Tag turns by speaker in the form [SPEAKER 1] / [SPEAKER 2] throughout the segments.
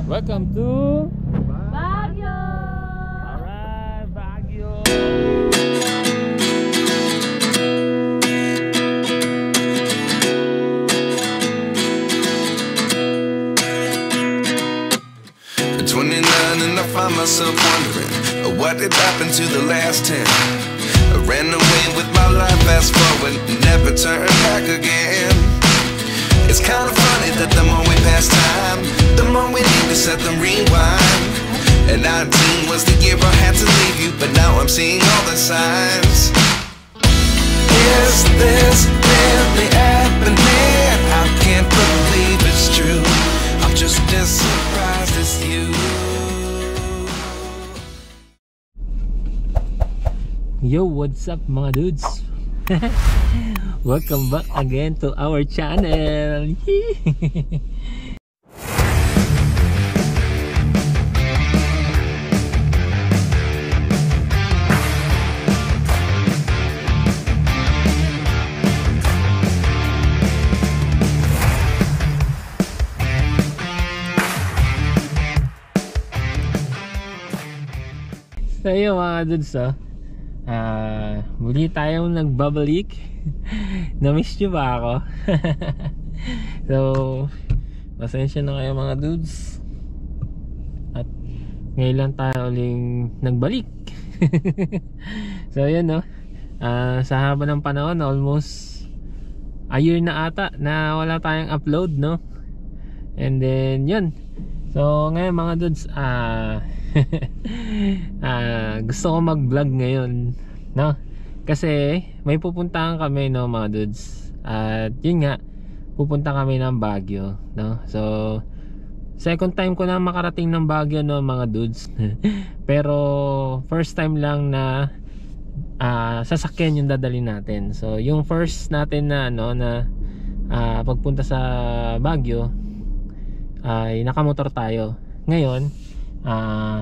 [SPEAKER 1] Welcome to
[SPEAKER 2] Baguio!
[SPEAKER 1] Alright, Baguio!
[SPEAKER 3] At 29 and I find myself wondering what did happen to the last 10. I ran away with my life, fast forward, never turn back again. It's kind of funny that the more we pass time, the more we need to set them rewind. And 19 was the year I had to leave you, but now I'm seeing all the signs. Is this really happening? I can't believe it's true. I'm just as surprised as you.
[SPEAKER 1] Yo, what's up mga dudes? Welcome back again to our channel. So yun mga dudes, muli tayong nagbabalik. Na-miss nyo ba ako? So pasensya na kayo mga dudes. At ngayon lang tayo uling nagbalik. So yun no, sa haba ng panahon, almost a year na ata na wala tayong upload no. And then yun, so ngayon mga dudes, gusto ko mag vlog ngayon no, kasi may pupuntahan kami no mga dudes. At yun nga, pupunta kami ng Baguio no. So second time ko na makarating ng Baguio no mga dudes. Pero first time lang na sasakyan yung dadalhin natin. So yung first natin na ano na pagpunta sa Baguio ay nakamotor tayo. Ngayon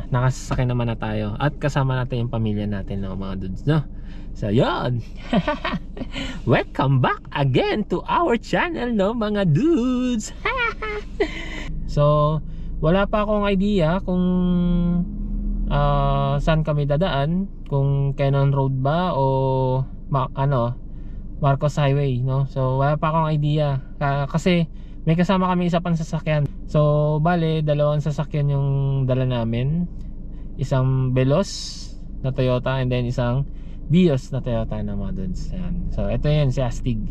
[SPEAKER 1] nakasasakyan naman na tayo at kasama natin yung pamilya natin no mga dudes no. So yun. Welcome back again to our channel no mga dudes. So wala pa akong idea kung saan kami dadaan, kung Cannon Road ba o Marcos Highway no. So wala pa akong idea kasi may kasama kami isa pang sasakyan. So bale, dalawang sasakyan yung dala namin. Isang Veloz na Toyota and then isang Vios na Toyota na mga dudes. Ayan. So ito yan si Astig.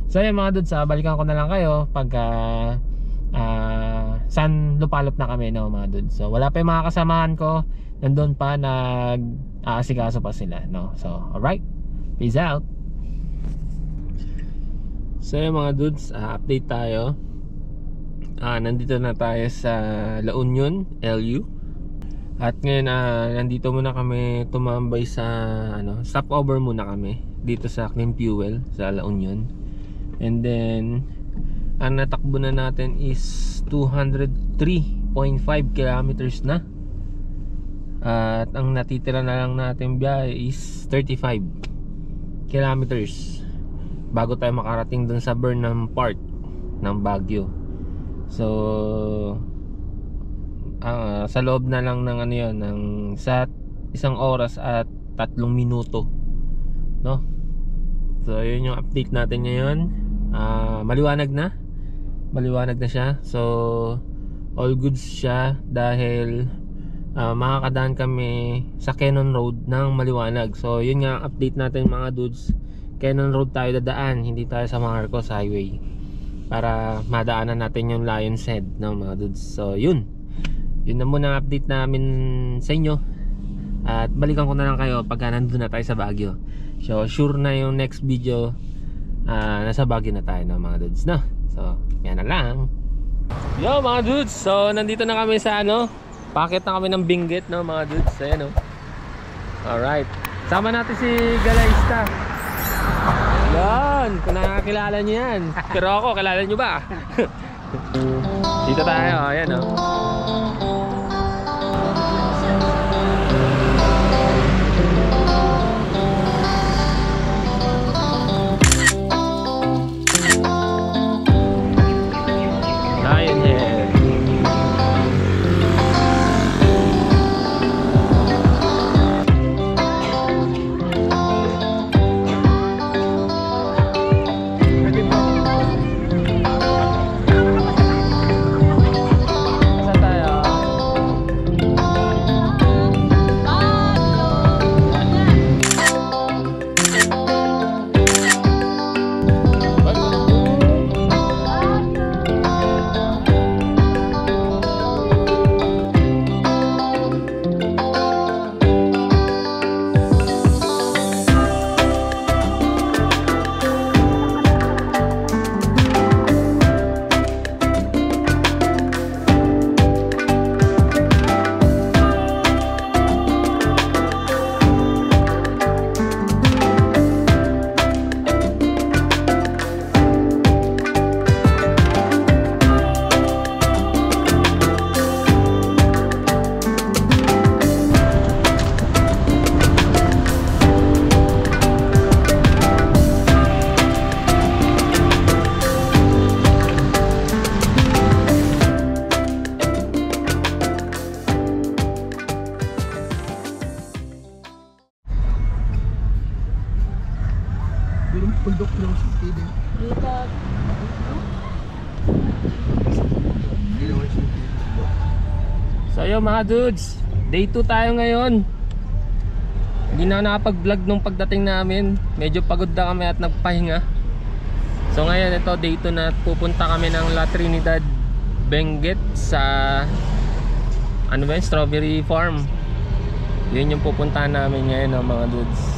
[SPEAKER 1] So yan mga dudes, balikan ko na lang kayo pagka saan lupalop na kami no mga dudes. So wala pa yung mga kasamahan ko, nandun pa, nag-aasikaso pa sila no. So alright, peace out. So yung mga dudes, update tayo. Nandito na tayo sa La Union, LU. At ngayon nandito muna kami tumambay sa stopover muna kami dito sa Clean Fuel sa La Union. And then ang natakbo na natin is 203.5 kilometers na. At ang natitira na lang natin biyahe is 35 kilometers bago tayo makarating dun sa Burnham Park ng Baguio. So sa loob na lang ng sa 1 oras at 3 minuto no. So yun yung update natin ngayon. Maliwanag na siya. So all goods siya dahil makakadaan kami sa Cannon Road ng maliwanag. So yun nga update natin mga dudes. Cannon Road tayo dadaan, hindi tayo sa Marcos Highway, para madaanan natin yung Lion's Head no mga dudes. So yun na muna update namin sa inyo. At balikan ko na lang kayo pagka nandun na tayo sa Baguio. So sure na yung next video nasa Baguio na tayo no mga dudes no. So yan na lang. Yo mga dudes, so nandito na kami sa packet na kami ng Benguet no mga dudes. Ayan alright, sama natin si Galaysta. Yan, kung nakakilala nyo yan. Pero ako, kilala nyo ba? Dito tayo, ayan Lion Head. So yun mga dudes, day 2 tayo ngayon. Hindi na nakapag-vlog nung pagdating namin. Medyo pagod na kami at nagpahinga. So ngayon ito, day 2 na, pupunta kami ng La Trinidad, Benguet sa ano ba yun? Strawberry Farm. Yun yung pupuntahan namin ngayon mga dudes.